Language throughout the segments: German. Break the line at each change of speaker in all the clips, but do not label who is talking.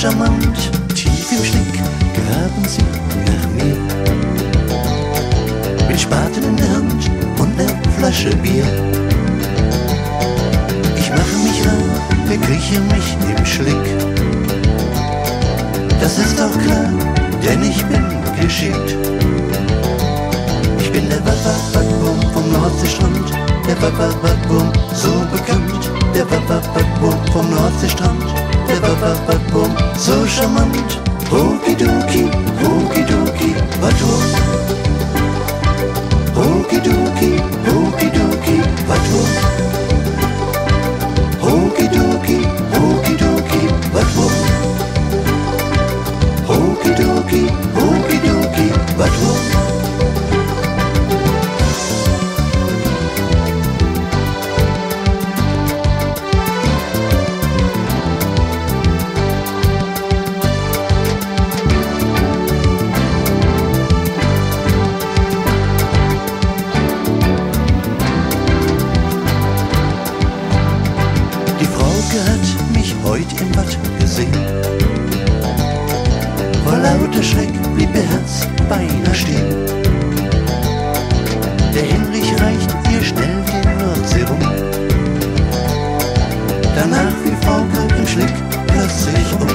charmant. Tief im Schlick graben sie nach mir, mit Spaten in der Hand und ner Flasche Bier. Ich mache mich ran, verkrieche mich im Schlick. Das ist auch klar, denn ich bin geschickt. Ich bin der Wap-Wap-Wap-Wurm vom Nordseestrand, der Wap-Wap-Wap-Wurm, so bekannt. Der Wap-Wap-Wap-Wurm vom Nordseestrand, der Wap-Wap-Wap-Wurm, so charmant. Hokidoki, Hokidoki, Wap-Wurm. Hokidoki, Hokidoki, Wap-Wurm. Hokidoki, Hokidoki, Wap-Wurm. Hokidoki, Hokidoki, Wap-Wurm. Hat mich heut im Bad gesehen. Vor lauter Schreck blieb ihr Herz beinahe stehen. Der Hinrich reicht ihr schnell die Nordsee rum. Danach fiel Frauke im Schlick plötzlich um.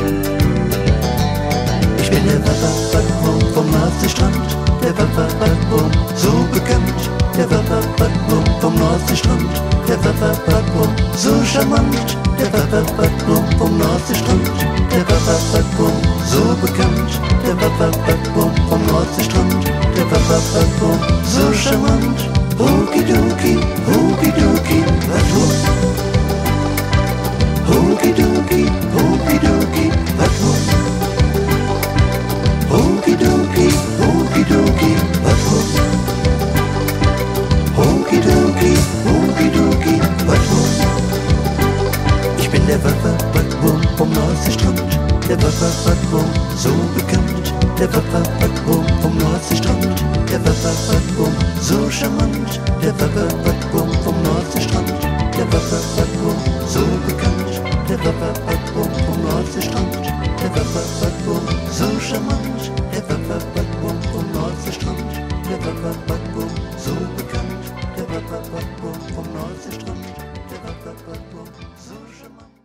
Ich bin der Wap-Wap-Wap-Wurm vom Nordseestrand, der Wap-Wap-Wap-Wurm, so bekannt. Der Wap-Wap-Wap-Wurm vom Nordseestrand, der Wap-Wap-Wap-Wurm, so charmant. Der Wap-Wap-Wap-Wurm vom Nordseestrand, der Wap-Wap-Wap-Wurm, so bekannt. Der Wap-Wap-Wap-Wurm vom Nordseestrand, der Wap-Wap-Wap-Wurm, so charmant. Hokidoki, Hokidoki, Wap-Wurm. Hokidoki, Hokidoki, Wap-Wurm. Hokidoki, Hokidoki, Wap-Wurm. Hokidoki, Hokidoki, Wap-Wurm. Ich bin der Wap-Wap-Wap-Wurm vom Nordseestrand, der Wap-Wap-Wap-Wurm, so bekannt. Der Wap-Wap-Wap-Wurm vom Nordseestrand, der Wap-Wap-Wap-Wurm, so charmant. Der Wap-Wap-Wap-Wurm vom Nordseestrand, der Wap-Wap-Wap-Wurm, so bekannt. Der Wap-Wap-Wap-Wurm vom Nordseestrand, der Wap-Wap-Wap-Wurm, so charmant. Der Wap-Wap-Wap-Wurm vom Nordseestrand, der Wap-Wap-Wap-Wurm, so bekannt. Der Wap-Wap-Wap-Wurm vom Nordseestrand, der Wap-Wap-Wap-Wurm, so charmant.